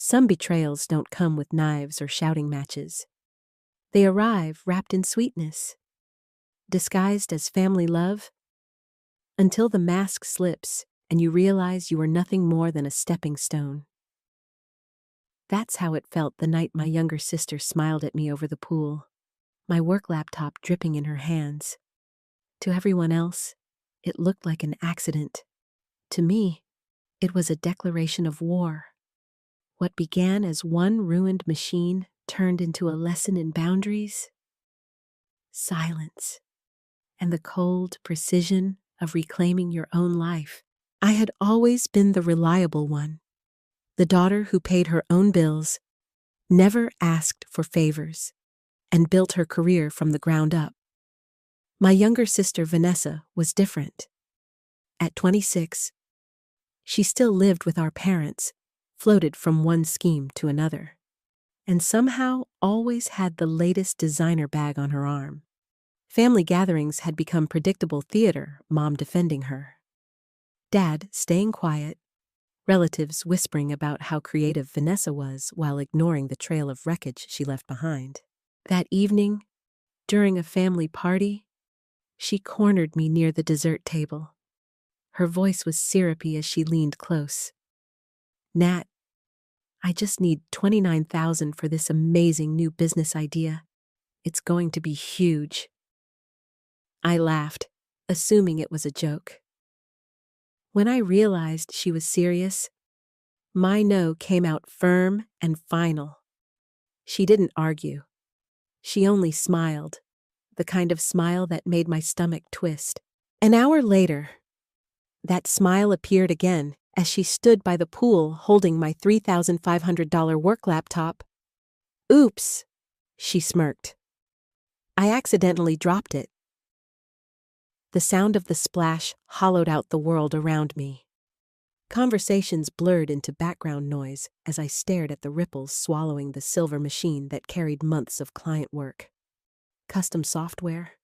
Some betrayals don't come with knives or shouting matches. They arrive wrapped in sweetness, disguised as family love, until the mask slips and you realize you are nothing more than a stepping stone. That's how it felt the night my younger sister smiled at me over the pool, my work laptop dripping in her hands. To everyone else, it looked like an accident. To me, it was a declaration of war. What began as one ruined machine turned into a lesson in boundaries, silence, and the cold precision of reclaiming your own life. I had always been the reliable one, the daughter who paid her own bills, never asked for favors, and built her career from the ground up. My younger sister Vanessa was different. At 26, she still lived with our parents, floated from one scheme to another, and somehow always had the latest designer bag on her arm. Family gatherings had become predictable theater, Mom defending her, Dad staying quiet, relatives whispering about how creative Vanessa was while ignoring the trail of wreckage she left behind. That evening, during a family party, she cornered me near the dessert table. Her voice was syrupy as she leaned close. "Nat, I just need $29,000 for this amazing new business idea. It's going to be huge." I laughed, assuming it was a joke. When I realized she was serious, my no came out firm and final. She didn't argue. She only smiled, the kind of smile that made my stomach twist. An hour later, that smile appeared again as she stood by the pool holding my $3,500 work laptop. "Oops," she smirked. I accidentally dropped it. The sound of the splash hollowed out the world around me. Conversations blurred into background noise as I stared at the ripples swallowing the silver machine that carried months of client work, custom software,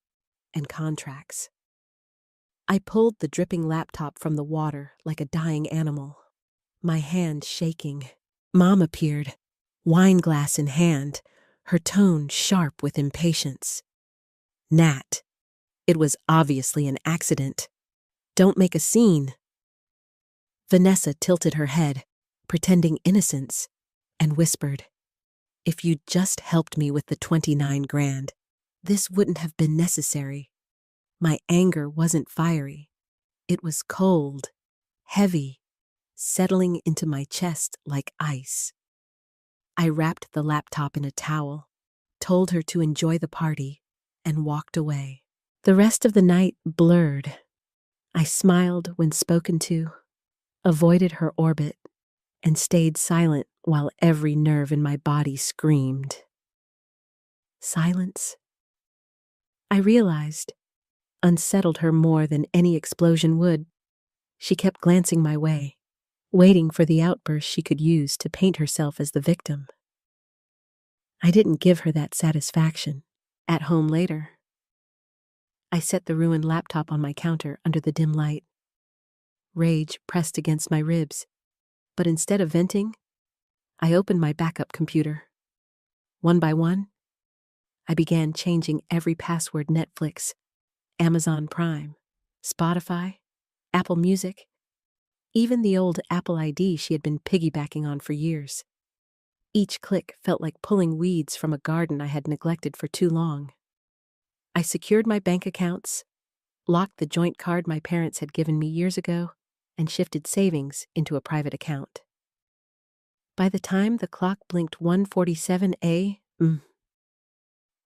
and contracts. I pulled the dripping laptop from the water like a dying animal, my hand shaking. Mom appeared, wine glass in hand, her tone sharp with impatience. "Nat, it was obviously an accident. Don't make a scene." Vanessa tilted her head, pretending innocence, and whispered, "If you'd just helped me with the 29 grand, this wouldn't have been necessary." My anger wasn't fiery. It was cold, heavy, settling into my chest like ice. I wrapped the laptop in a towel, told her to enjoy the party, and walked away. The rest of the night blurred. I smiled when spoken to, avoided her orbit, and stayed silent while every nerve in my body screamed. Silence, I realized, unsettled her more than any explosion would. She kept glancing my way, waiting for the outburst she could use to paint herself as the victim. I didn't give her that satisfaction. At home later, I set the ruined laptop on my counter under the dim light. Rage pressed against my ribs, but instead of venting, I opened my backup computer. One by one, I began changing every password: Netflix, Amazon Prime, Spotify, Apple Music, even the old Apple ID she had been piggybacking on for years. Each click felt like pulling weeds from a garden I had neglected for too long. I secured my bank accounts, locked the joint card my parents had given me years ago, and shifted savings into a private account. By the time the clock blinked 1:47 a.m.,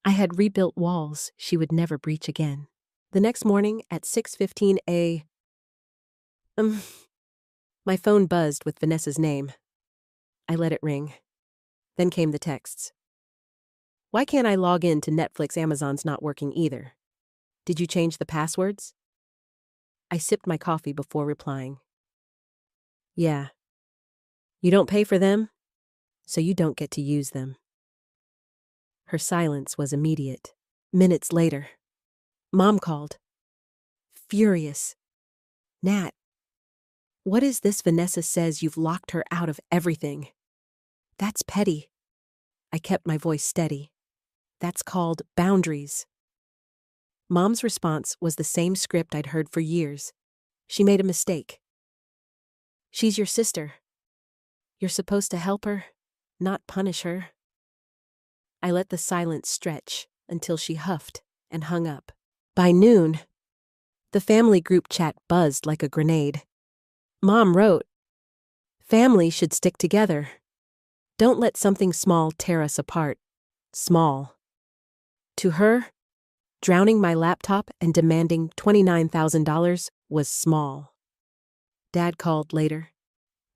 I had rebuilt walls she would never breach again. The next morning at 6:15 a.m., my phone buzzed with Vanessa's name. I let it ring. Then came the texts. "Why can't I log in to Netflix? Amazon's not working either. Did you change the passwords?" I sipped my coffee before replying. "Yeah. You don't pay for them, so you don't get to use them." Her silence was immediate. Minutes later, Mom called, furious. "Nat, what is this? Vanessa says you've locked her out of everything." That's petty. I kept my voice steady. That's called boundaries. Mom's response was the same script I'd heard for years. She made a mistake. She's your sister. You're supposed to help her, not punish her. I let the silence stretch until she huffed and hung up. By noon, the family group chat buzzed like a grenade. Mom wrote, "Family should stick together. Don't let something small tear us apart." Small. To her, drowning my laptop and demanding $29,000 was small. Dad called later,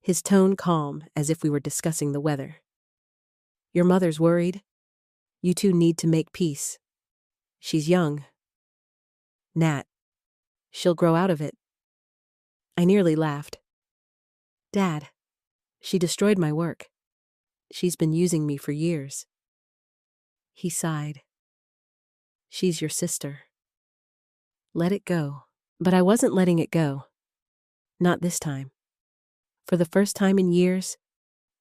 his tone calm as if we were discussing the weather. "Your mother's worried. You two need to make peace. She's young. Nat, she'll grow out of it." I nearly laughed. "Dad, she destroyed my work. She's been using me for years." He sighed. "She's your sister. Let it go." But I wasn't letting it go. Not this time. For the first time in years,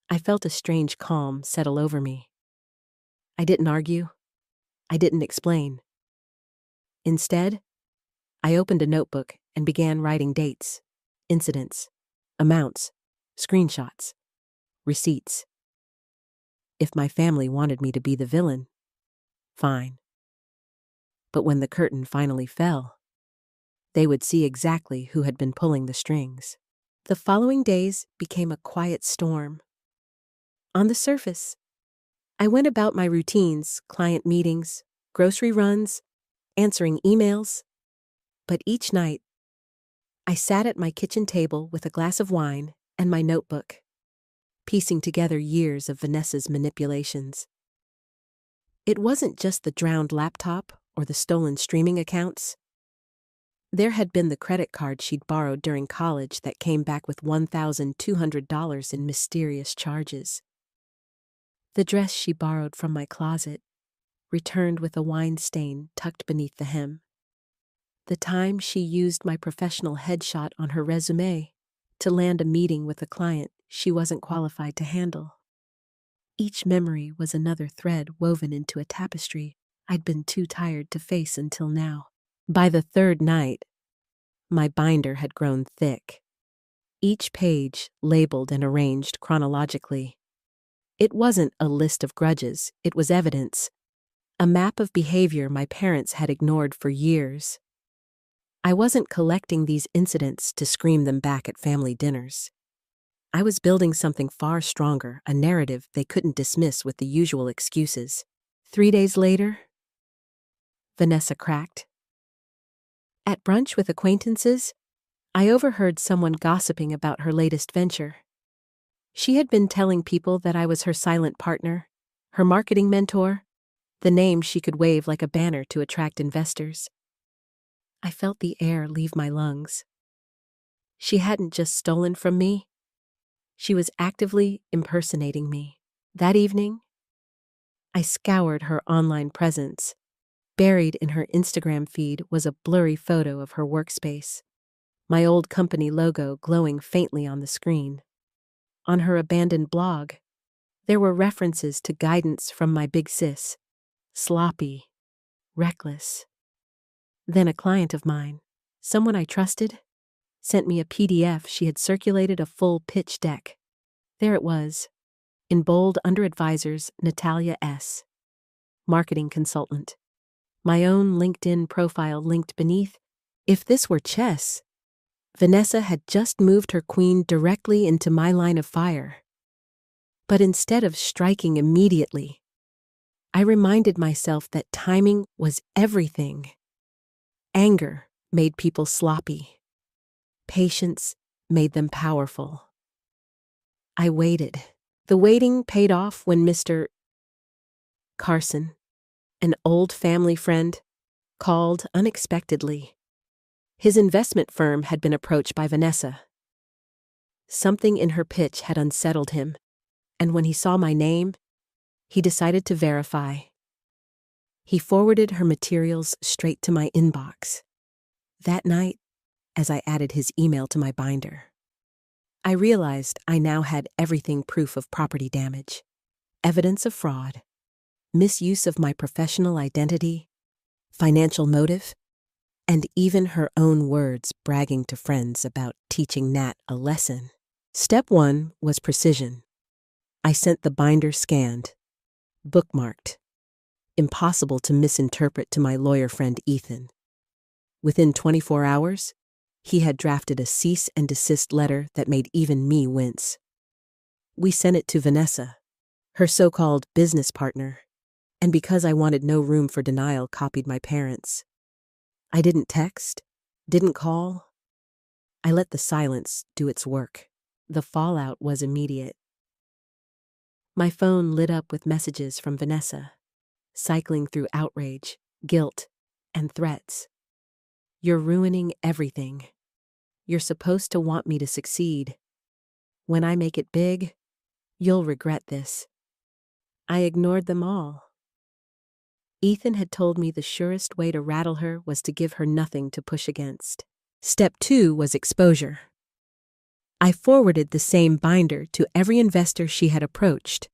I felt a strange calm settle over me. I didn't argue. I didn't explain. Instead, I opened a notebook and began writing dates, incidents, amounts, screenshots, receipts. If my family wanted me to be the villain, fine. But when the curtain finally fell, they would see exactly who had been pulling the strings. The following days became a quiet storm. On the surface, I went about my routines, client meetings, grocery runs, answering emails. But each night, I sat at my kitchen table with a glass of wine and my notebook, piecing together years of Vanessa's manipulations. It wasn't just the drowned laptop or the stolen streaming accounts. There had been the credit card she'd borrowed during college that came back with $1,200 in mysterious charges. The dress she borrowed from my closet returned with a wine stain tucked beneath the hem. The time she used my professional headshot on her resume to land a meeting with a client she wasn't qualified to handle. Each memory was another thread woven into a tapestry I'd been too tired to face until now. By the third night, my binder had grown thick, each page labeled and arranged chronologically. It wasn't a list of grudges, it was evidence, a map of behavior my parents had ignored for years. I wasn't collecting these incidents to scream them back at family dinners. I was building something far stronger, a narrative they couldn't dismiss with the usual excuses. 3 days later, Vanessa cracked. At brunch with acquaintances, I overheard someone gossiping about her latest venture. She had been telling people that I was her silent partner, her marketing mentor, the name she could wave like a banner to attract investors. I felt the air leave my lungs. She hadn't just stolen from me. She was actively impersonating me. That evening, I scoured her online presence. Buried in her Instagram feed was a blurry photo of her workspace, my old company logo glowing faintly on the screen. On her abandoned blog, there were references to guidance from my big sis, sloppy, reckless. Then a client of mine, someone I trusted, sent me a PDF she had circulated a full pitch deck. There it was, in bold under advisors Natalia S., marketing consultant. My own LinkedIn profile linked beneath. If this were chess, Vanessa had just moved her queen directly into my line of fire. But instead of striking immediately, I reminded myself that timing was everything. Anger made people sloppy. Patience made them powerful. I waited. The waiting paid off when Mr. Carson, an old family friend, called unexpectedly. His investment firm had been approached by Vanessa. Something in her pitch had unsettled him, and when he saw my name, he decided to verify. He forwarded her materials straight to my inbox. That night, as I added his email to my binder, I realized I now had everything: proof of property damage, evidence of fraud, misuse of my professional identity, financial motive, and even her own words bragging to friends about teaching Nat a lesson. Step 1 was precision. I sent the binder scanned, bookmarked, impossible to misinterpret, to my lawyer friend Ethan. Within 24 hours, he had drafted a cease and desist letter that made even me wince. We sent it to Vanessa, her so-called business partner, and because I wanted no room for denial, copied my parents. I didn't text, didn't call. I let the silence do its work. The fallout was immediate. My phone lit up with messages from Vanessa, cycling through outrage, guilt, and threats. "You're ruining everything. You're supposed to want me to succeed. When I make it big, you'll regret this." I ignored them all. Ethan had told me the surest way to rattle her was to give her nothing to push against. Step 2 was exposure. I forwarded the same binder to every investor she had approached.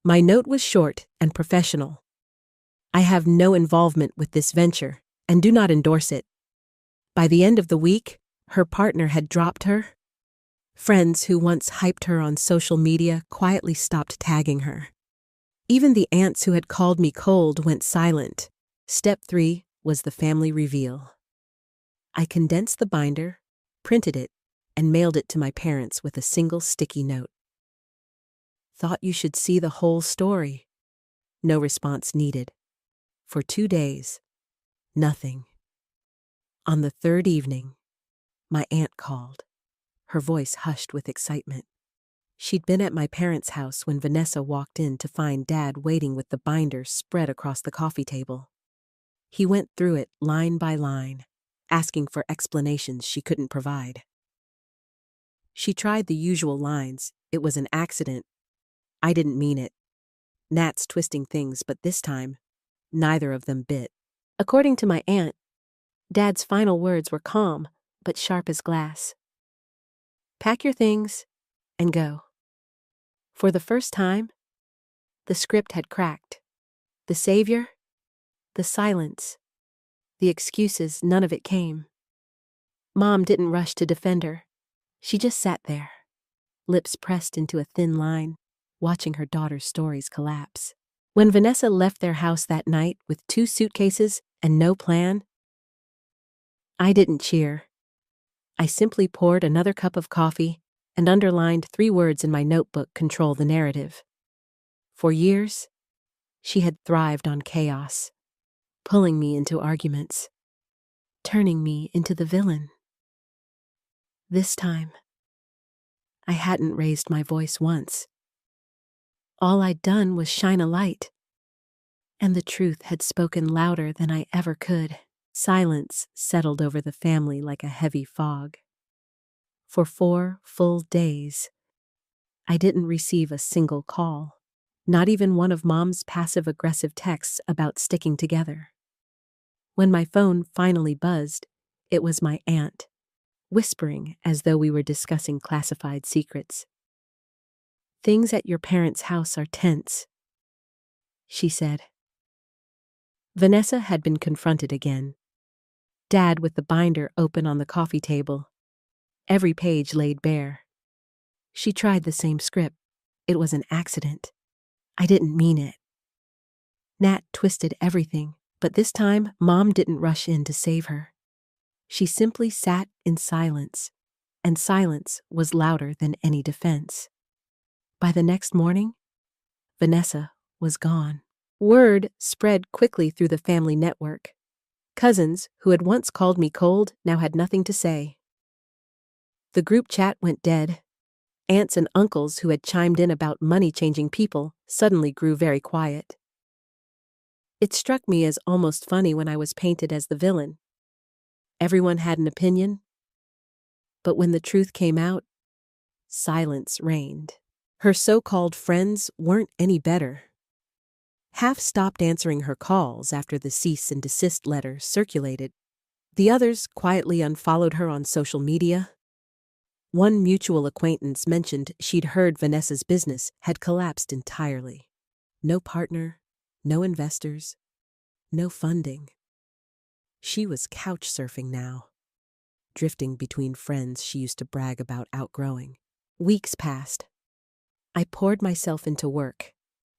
My note was short and professional. "I have no involvement with this venture and do not endorse it." By the end of the week, her partner had dropped her. Friends who once hyped her on social media quietly stopped tagging her. Even the aunts who had called me cold went silent. Step 3 was the family reveal. I condensed the binder, printed it, and mailed it to my parents with a single sticky note. "Thought you should see the whole story." No response needed. For 2 days, nothing. On the third evening, my aunt called, her voice hushed with excitement. She'd been at my parents' house when Vanessa walked in to find Dad waiting with the binder spread across the coffee table. He went through it line by line, asking for explanations she couldn't provide. She tried the usual lines: "It was an accident. I didn't mean it. Nat's twisting things," but this time, neither of them bit. According to my aunt, Dad's final words were calm but sharp as glass. "Pack your things and go." For the first time, the script had cracked. The savior, the silence, the excuses, none of it came. Mom didn't rush to defend her. She just sat there, lips pressed into a thin line, watching her daughter's stories collapse. When Vanessa left their house that night with 2 suitcases and no plan, I didn't cheer. I simply poured another cup of coffee and underlined 3 words in my notebook: control the narrative. For years, she had thrived on chaos, pulling me into arguments, turning me into the villain. This time, I hadn't raised my voice once. All I'd done was shine a light, and the truth had spoken louder than I ever could. Silence settled over the family like a heavy fog. For 4 full days, I didn't receive a single call, not even one of Mom's passive-aggressive texts about sticking together. When my phone finally buzzed, it was my aunt, whispering as though we were discussing classified secrets. "Things at your parents' house are tense," she said. Vanessa had been confronted again. Dad with the binder open on the coffee table, every page laid bare. She tried the same script. "It was an accident. I didn't mean it." Nat twisted everything, but this time Mom didn't rush in to save her. She simply sat in silence, and silence was louder than any defense. By the next morning, Vanessa was gone. Word spread quickly through the family network. Cousins, who had once called me cold, now had nothing to say. The group chat went dead. Aunts and uncles who had chimed in about money-changing people suddenly grew very quiet. It struck me as almost funny when I was painted as the villain. Everyone had an opinion, but when the truth came out, silence reigned. Her so-called friends weren't any better. Half stopped answering her calls after the cease and desist letter circulated. The others quietly unfollowed her on social media. One mutual acquaintance mentioned she'd heard Vanessa's business had collapsed entirely. No partner, no investors, no funding. She was couch surfing now, drifting between friends she used to brag about outgrowing. Weeks passed. I poured myself into work,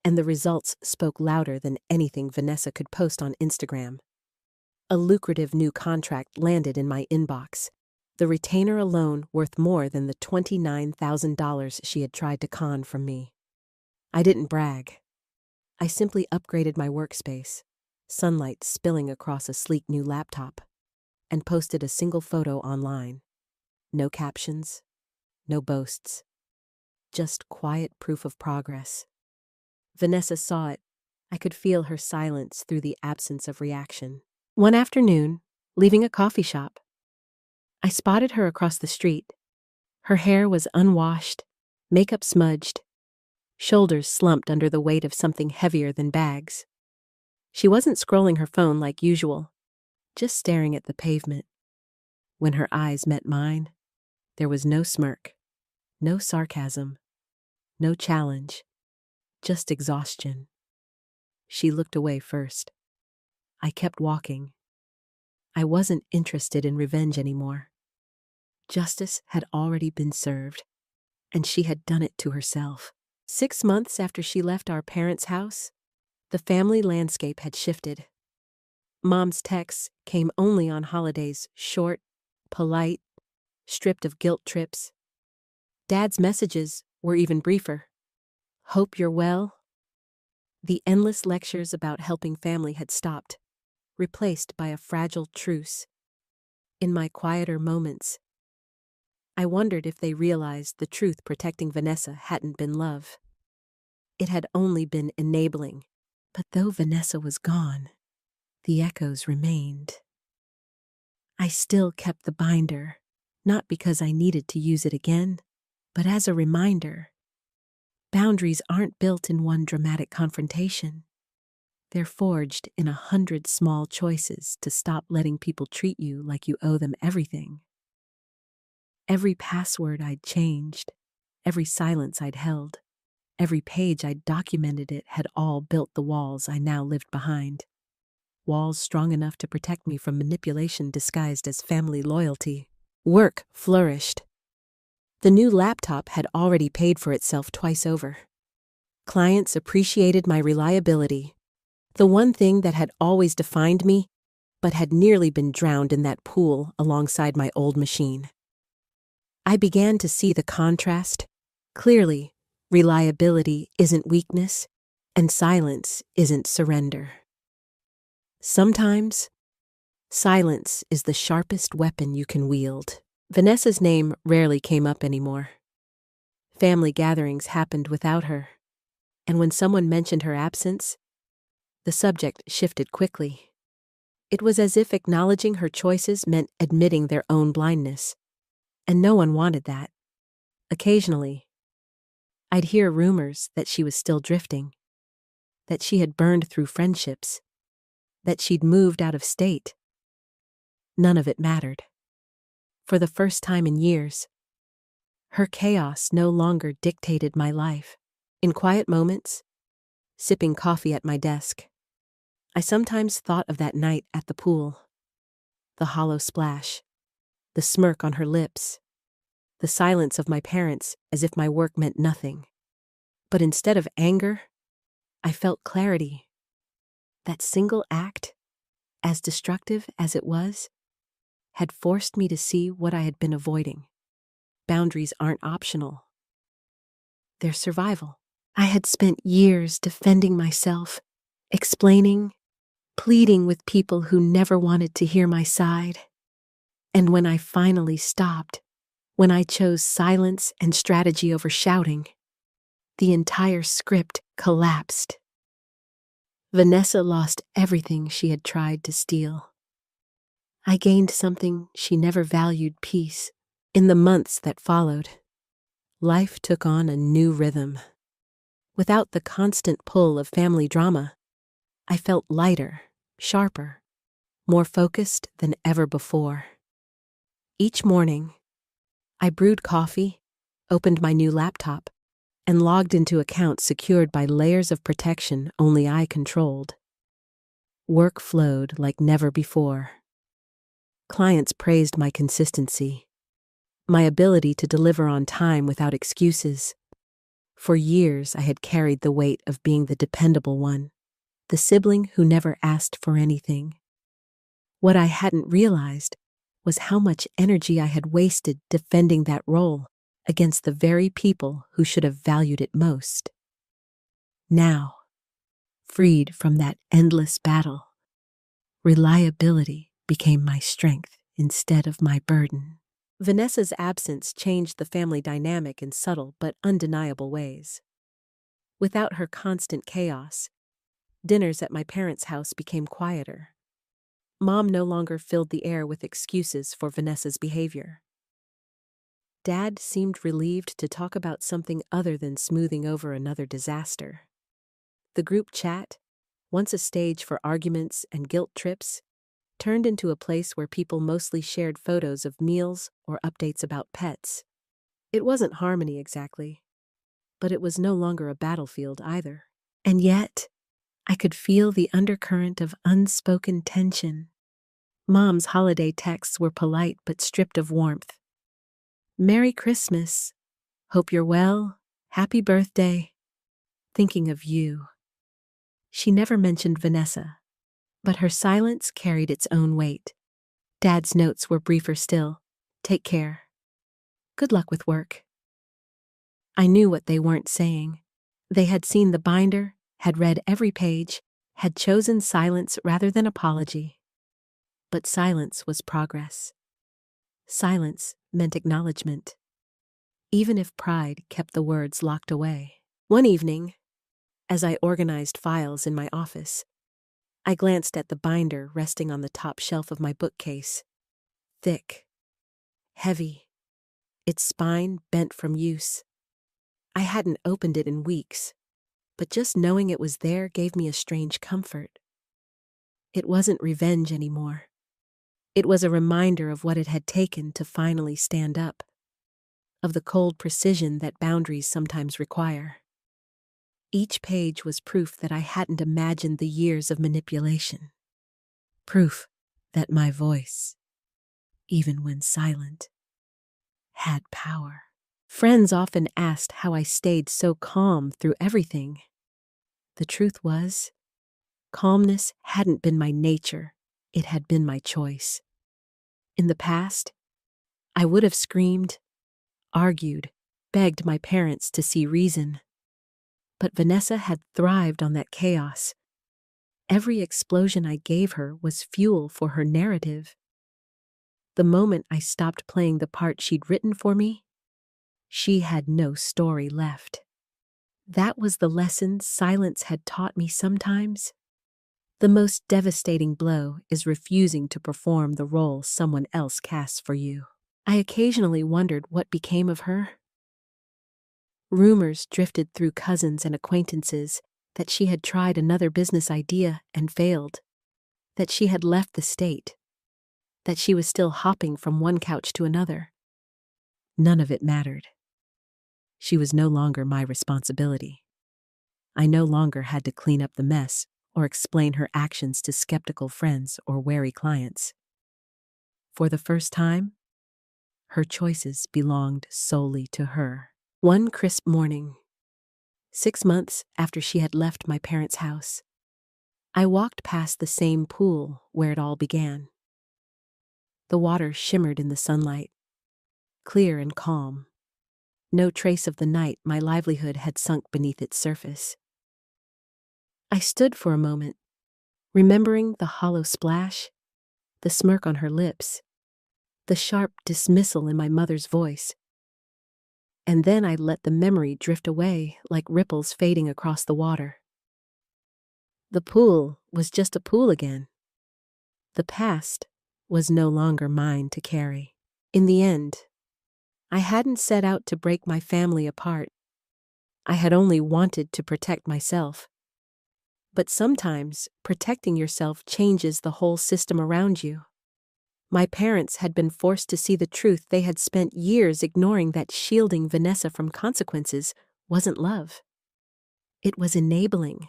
and the results spoke louder than anything Vanessa could post on Instagram. A lucrative new contract landed in my inbox, the retainer alone worth more than the $29,000 she had tried to con from me. I didn't brag. I simply upgraded my workspace, sunlight spilling across a sleek new laptop, and posted a single photo online. No captions, no boasts, just quiet proof of progress. Vanessa saw it. I could feel her silence through the absence of reaction. One afternoon, leaving a coffee shop, I spotted her across the street. Her hair was unwashed, makeup smudged, shoulders slumped under the weight of something heavier than bags. She wasn't scrolling her phone like usual, just staring at the pavement. When her eyes met mine, there was no smirk, no sarcasm, no challenge, just exhaustion. She looked away first. I kept walking. I wasn't interested in revenge anymore. Justice had already been served, and she had done it to herself. 6 months after she left our parents' house, the family landscape had shifted. Mom's texts came only on holidays, short, polite, stripped of guilt trips. Dad's messages were even briefer. Hope you're well. The endless lectures about helping family had stopped, replaced by a fragile truce. In my quieter moments, I wondered if they realized the truth protecting Vanessa hadn't been love. It had only been enabling. But though Vanessa was gone, the echoes remained. I still kept the binder, not because I needed to use it again, but as a reminder. Boundaries aren't built in one dramatic confrontation. They're forged in 100 small choices to stop letting people treat you like you owe them everything. Every password I'd changed, every silence I'd held, every page I'd documented it had all built the walls I now lived behind. Walls strong enough to protect me from manipulation disguised as family loyalty. Work flourished. The new laptop had already paid for itself twice over. Clients appreciated my reliability, the one thing that had always defined me, but had nearly been drowned in that pool alongside my old machine. I began to see the contrast. Clearly, reliability isn't weakness, and silence isn't surrender. Sometimes, silence is the sharpest weapon you can wield. Vanessa's name rarely came up anymore. Family gatherings happened without her, and when someone mentioned her absence, the subject shifted quickly. It was as if acknowledging her choices meant admitting their own blindness, and no one wanted that. Occasionally, I'd hear rumors that she was still drifting, that she had burned through friendships, that she'd moved out of state. None of it mattered. For the first time in years, her chaos no longer dictated my life. In quiet moments, sipping coffee at my desk, I sometimes thought of that night at the pool. The hollow splash, the smirk on her lips, the silence of my parents as if my work meant nothing. But instead of anger, I felt clarity. That single act, as destructive as it was, had forced me to see what I had been avoiding. Boundaries aren't optional. They're survival. I had spent years defending myself, explaining, pleading with people who never wanted to hear my side. And when I finally stopped, when I chose silence and strategy over shouting, the entire script collapsed. Vanessa lost everything she had tried to steal. I gained something she never valued: peace. In the months that followed, life took on a new rhythm. Without the constant pull of family drama, I felt lighter, sharper, more focused than ever before. Each morning, I brewed coffee, opened my new laptop, and logged into accounts secured by layers of protection only I controlled. Work flowed like never before. Clients praised my consistency, my ability to deliver on time without excuses. For years, I had carried the weight of being the dependable one, the sibling who never asked for anything. What I hadn't realized was how much energy I had wasted defending that role against the very people who should have valued it most. Now, freed from that endless battle, reliability became my strength instead of my burden. Vanessa's absence changed the family dynamic in subtle but undeniable ways. Without her constant chaos, dinners at my parents' house became quieter. Mom no longer filled the air with excuses for Vanessa's behavior. Dad seemed relieved to talk about something other than smoothing over another disaster. The group chat, once a stage for arguments and guilt trips, turned into a place where people mostly shared photos of meals or updates about pets. It wasn't harmony exactly, but it was no longer a battlefield either. And yet, I could feel the undercurrent of unspoken tension. Mom's holiday texts were polite but stripped of warmth. "Merry Christmas. Hope you're well. Happy birthday. Thinking of you." She never mentioned Vanessa, but her silence carried its own weight. Dad's notes were briefer still. "Take care. Good luck with work." I knew what they weren't saying. They had seen the binder, had read every page, had chosen silence rather than apology. But silence was progress. Silence meant acknowledgement, even if pride kept the words locked away. One evening, as I organized files in my office, I glanced at the binder resting on the top shelf of my bookcase. Thick, heavy, its spine bent from use. I hadn't opened it in weeks, but just knowing it was there gave me a strange comfort. It wasn't revenge anymore. It was a reminder of what it had taken to finally stand up, of the cold precision that boundaries sometimes require. Each page was proof that I hadn't imagined the years of manipulation. Proof that my voice, even when silent, had power. Friends often asked how I stayed so calm through everything. The truth was, calmness hadn't been my nature, it had been my choice. In the past, I would have screamed, argued, begged my parents to see reason. But Vanessa had thrived on that chaos. Every explosion I gave her was fuel for her narrative. The moment I stopped playing the part she'd written for me, she had no story left. That was the lesson silence had taught me sometimes. The most devastating blow is refusing to perform the role someone else casts for you. I occasionally wondered what became of her. Rumors drifted through cousins and acquaintances that she had tried another business idea and failed, that she had left the state, that she was still hopping from one couch to another. None of it mattered. She was no longer my responsibility. I no longer had to clean up the mess or explain her actions to skeptical friends or wary clients. For the first time, her choices belonged solely to her. One crisp morning, 6 months after she had left my parents' house, I walked past the same pool where it all began. The water shimmered in the sunlight, clear and calm. No trace of the night my livelihood had sunk beneath its surface. I stood for a moment, remembering the hollow splash, the smirk on her lips, the sharp dismissal in my mother's voice. And then I let the memory drift away like ripples fading across the water. The pool was just a pool again. The past was no longer mine to carry. In the end, I hadn't set out to break my family apart. I had only wanted to protect myself. But sometimes protecting yourself changes the whole system around you. My parents had been forced to see the truth they had spent years ignoring, that shielding Vanessa from consequences wasn't love. It was enabling.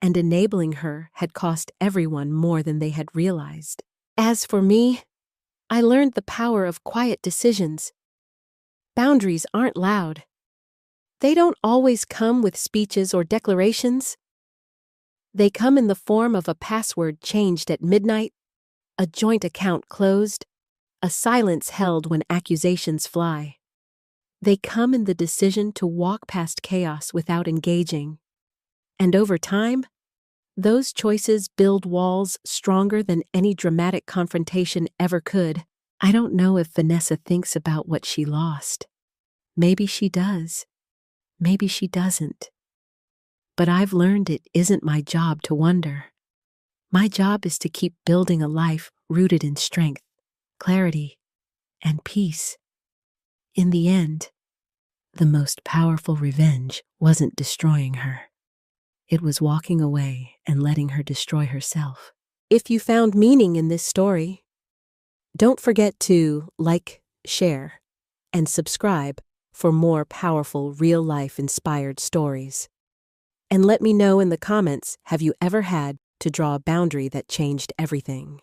And enabling her had cost everyone more than they had realized. As for me, I learned the power of quiet decisions. Boundaries aren't loud. They don't always come with speeches or declarations. They come in the form of a password changed at midnight, a joint account closed, a silence held when accusations fly. They come in the decision to walk past chaos without engaging. And over time, those choices build walls stronger than any dramatic confrontation ever could. I don't know if Vanessa thinks about what she lost. Maybe she does. Maybe she doesn't. But I've learned it isn't my job to wonder. My job is to keep building a life rooted in strength, clarity, and peace. In the end, the most powerful revenge wasn't destroying her. It was walking away and letting her destroy herself. If you found meaning in this story, don't forget to like, share, and subscribe for more powerful real-life inspired stories. And let me know in the comments, have you ever had to draw a boundary that changed everything?